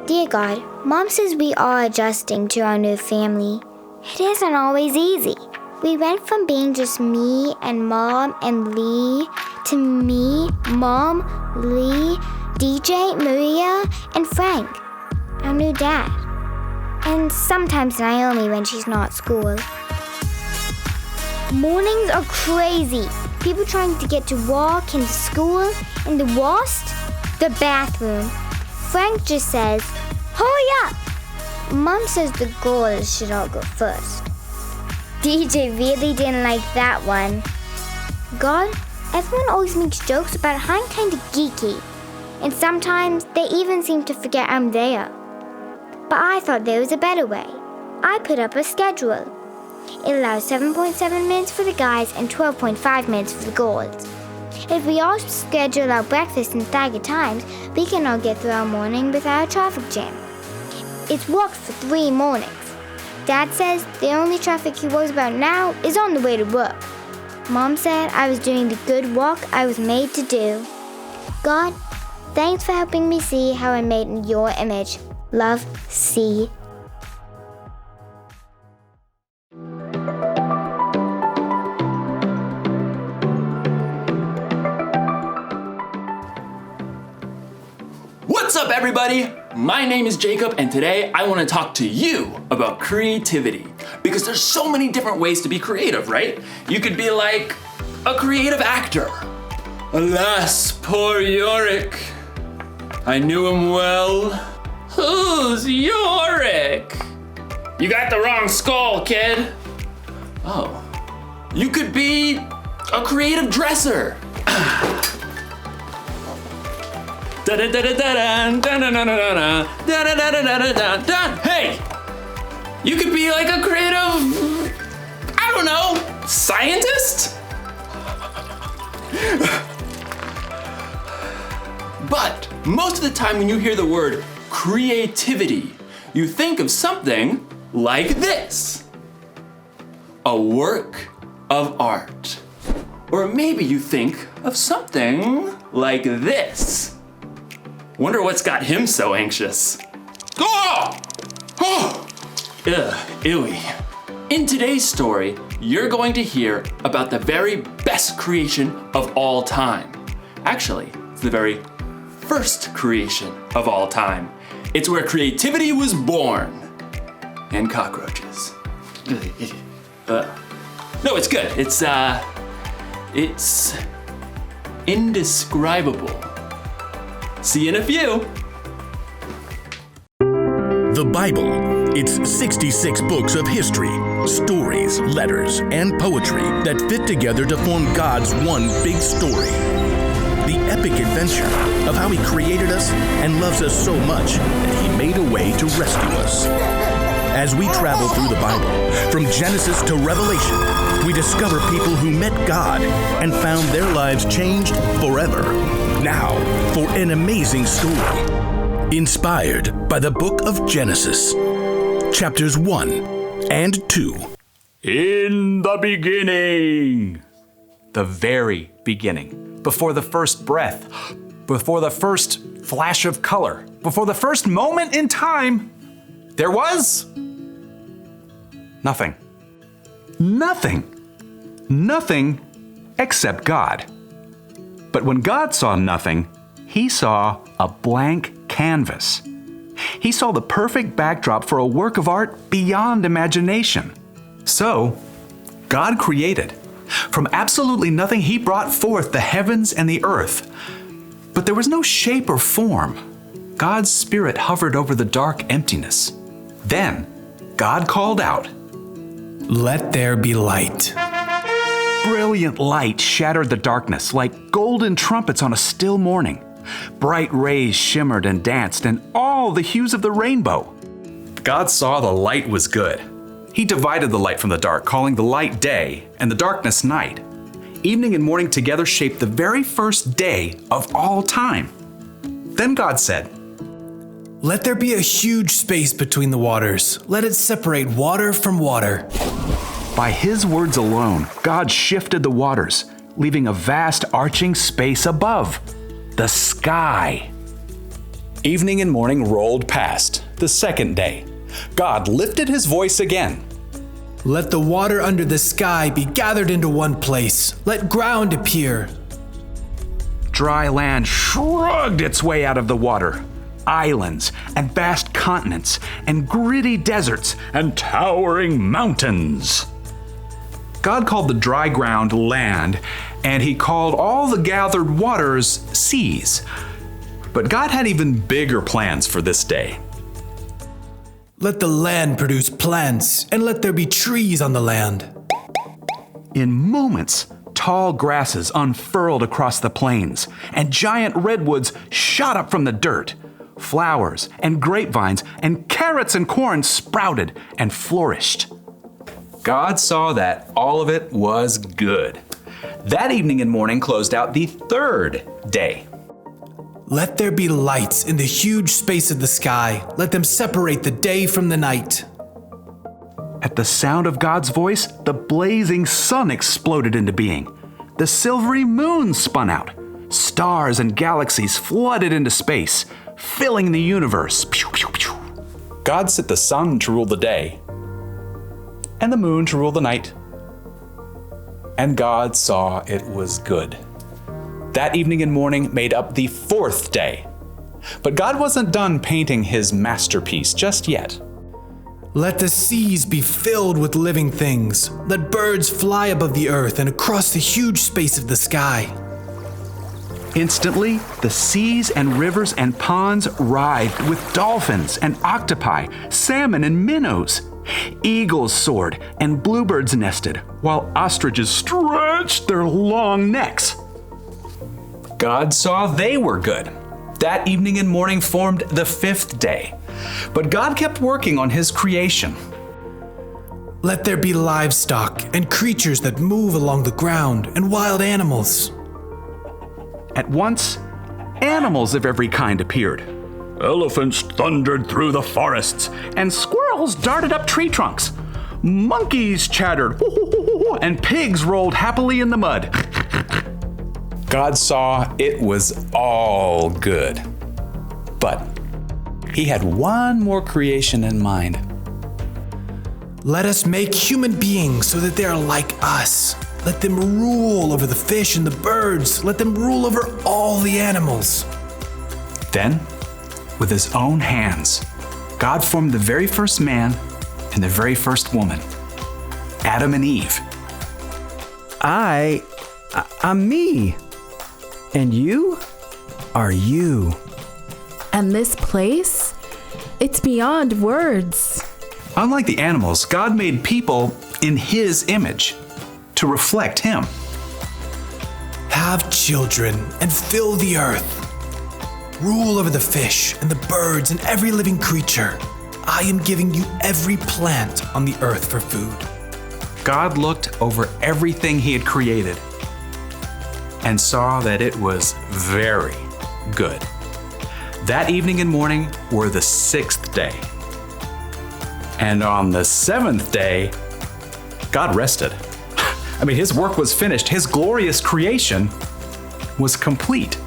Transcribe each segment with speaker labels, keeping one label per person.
Speaker 1: Dear God, Mom says we are adjusting to our new family. It isn't always easy. We went from being just me and Mom and Lee to me, Mom, Lee, DJ, Maria, and Frank, our new dad. And sometimes Naomi when she's not at school. Mornings are crazy. People trying to get to work and to school. And the worst? The bathroom. Frank just says, hurry up! Mom says the girls should all go first. DJ really didn't like that one. God, everyone always makes jokes about how I'm kind of geeky. And sometimes they even seem to forget I'm there. But I thought there was a better way. I put up a schedule. It allows 7.7 minutes for the guys and 12.5 minutes for the girls. If we all schedule our breakfast in staggered times, we can all get through our morning without a traffic jam. It's worked for 3 mornings. Dad says the only traffic he worries about now is on the way to work. Mom said I was doing the good work I was made to do. God, thanks for helping me see how I'm made in your image. Love, C.
Speaker 2: What's up, everybody? My name is Jacob, and today I want to talk to you about creativity. Because there's so many different ways to be creative, right? You could be like a creative actor. Alas, poor Yorick. I knew him well. Who's Yorick? You got the wrong skull, kid. Oh. You could be a creative dresser. Hey! You could be like a creative, I don't know, scientist? But most of the time when you hear the word creativity, you think of something like this. A work of art. Or maybe you think of something like this. Wonder what's got him so anxious. Oh! Oh! Ugh, ewy. In today's story, you're going to hear about the very best creation of all time. Actually, it's the very first creation of all time. It's where creativity was born. And cockroaches. No, it's good. It's indescribable. See you in a few.
Speaker 3: The Bible. It's 66 books of history, stories, letters, and poetry that fit together to form God's one big story. The epic adventure of how He created us and loves us so much that He made a way to rescue us. As we travel through the Bible, from Genesis to Revelation, we discover people who met God and found their lives changed forever. Now, for an amazing story, inspired by the book of Genesis, chapters 1 and 2.
Speaker 4: In the beginning, the very beginning, before the first breath, before the first flash of color, before the first moment in time, there was nothing. Nothing except God. But when God saw nothing, He saw a blank canvas. He saw the perfect backdrop for a work of art beyond imagination. So, God created. From absolutely nothing, He brought forth the heavens and the earth. But there was no shape or form. God's Spirit hovered over the dark emptiness. Then, God called out, "Let there be light." Brilliant light shattered the darkness like golden trumpets on a still morning. Bright rays shimmered and danced in all the hues of the rainbow. God saw the light was good. He divided the light from the dark, calling the light day and the darkness night. Evening and morning together shaped the very first day of all time. Then God said,
Speaker 5: "Let there be a huge space between the waters. Let it separate water from water."
Speaker 4: By His words alone, God shifted the waters, leaving a vast arching space above, the sky. Evening and morning rolled past. The second day, God lifted his voice again.
Speaker 5: Let the water under the sky be gathered into one place. Let ground appear.
Speaker 4: Dry land shrugged its way out of the water. Islands and vast continents and gritty deserts and towering mountains. God called the dry ground land, and he called all the gathered waters seas. But God had even bigger plans for this day.
Speaker 5: Let the land produce plants, and let there be trees on the land.
Speaker 4: In moments, tall grasses unfurled across the plains, and giant redwoods shot up from the dirt. Flowers and grapevines and carrots and corn sprouted and flourished. God saw that all of it was good. That evening and morning closed out the third day.
Speaker 5: Let there be lights in the huge space of the sky. Let them separate the day from the night.
Speaker 4: At the sound of God's voice, the blazing sun exploded into being. The silvery moon spun out. Stars and galaxies flooded into space, filling the universe. Pew, pew, pew. God set the sun to rule the day, and the moon to rule the night. And God saw it was good. That evening and morning made up the fourth day. But God wasn't done painting his masterpiece just yet.
Speaker 5: Let the seas be filled with living things. Let birds fly above the earth and across the huge space of the sky.
Speaker 4: Instantly, the seas and rivers and ponds writhed with dolphins and octopi, salmon and minnows. Eagles soared and bluebirds nested, while ostriches stretched their long necks. God saw they were good. That evening and morning formed the fifth day. But God kept working on his creation.
Speaker 5: Let there be livestock and creatures that move along the ground and wild animals.
Speaker 4: At once, animals of every kind appeared. Elephants thundered through the forests, and squirrels darted up tree trunks. Monkeys chattered, and pigs rolled happily in the mud. God saw it was all good. But he had one more creation in mind.
Speaker 5: Let us make human beings so that they are like us. Let them rule over the fish and the birds. Let them rule over all the animals.
Speaker 4: Then, with his own hands, God formed the very first man and the very first woman, Adam and Eve.
Speaker 6: I'm me. And you are you.
Speaker 7: And this place, it's beyond words.
Speaker 4: Unlike the animals, God made people in his image to reflect him.
Speaker 5: Have children and fill the earth. Rule over the fish and the birds and every living creature. I am giving you every plant on the earth for food.
Speaker 4: God looked over everything he had created and saw that it was very good. That evening and morning were the sixth day. And on the seventh day, God rested. His work was finished. His glorious creation was complete.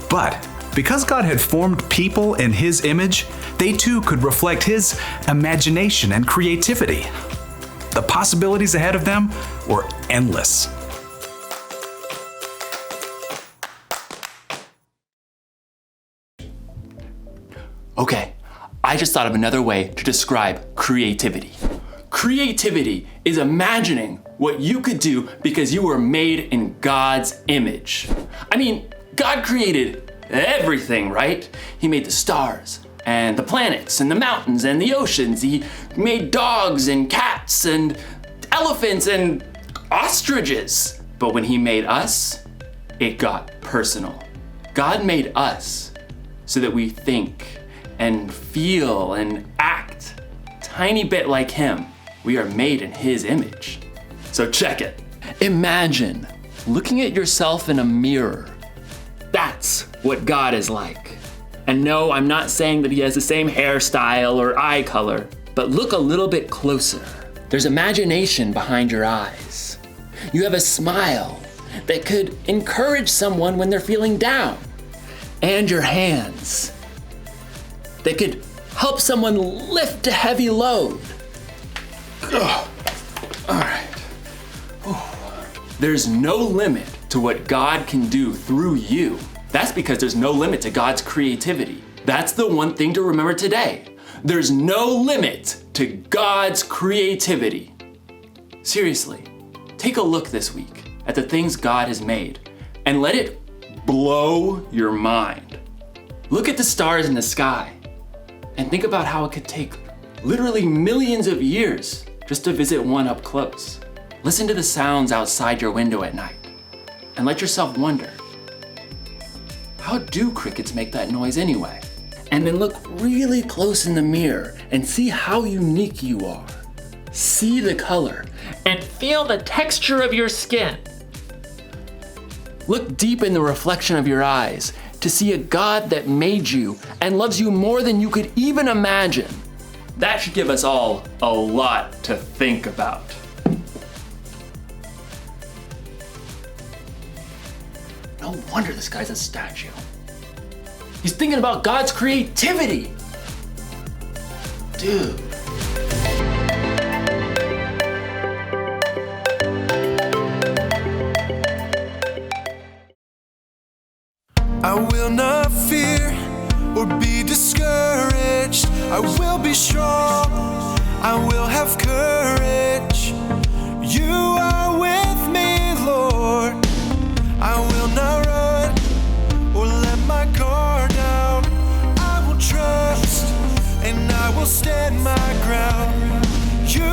Speaker 4: But because God had formed people in his image, they too could reflect his imagination and creativity. The possibilities ahead of them were endless.
Speaker 2: Okay, I just thought of another way to describe creativity. Creativity is imagining what you could do because you were made in God's image. God created everything, right? He made the stars and the planets and the mountains and the oceans. He made dogs and cats and elephants and ostriches. But when he made us, it got personal. God made us so that we think and feel and act tiny bit like him. We are made in his image. So check it. Imagine looking at yourself in a mirror. That's what God is like. And no, I'm not saying that he has the same hairstyle or eye color, but look a little bit closer. There's imagination behind your eyes. You have a smile that could encourage someone when they're feeling down. and your hands. They could help someone lift a heavy load. Ugh. All right. There's no limit to what God can do through you. That's because there's no limit to God's creativity. That's the one thing to remember today. There's no limit to God's creativity. Seriously, take a look this week at the things God has made and let it blow your mind. Look at the stars in the sky and think about how it could take literally millions of years just to visit one up close. Listen to the sounds outside your window at night and let yourself wonder, how do crickets make that noise anyway? And then look really close in the mirror and see how unique you are. See the color and feel the texture of your skin. Look deep in the reflection of your eyes to see a God that made you and loves you more than you could even imagine. That should give us all a lot to think about. No wonder this guy's a statue. He's thinking about God's creativity. Dude.
Speaker 8: I will not fear or be discouraged. I will be strong. I will have courage. You are with me, Lord. I will not run or let my guard down. I will trust and I will stand my ground. You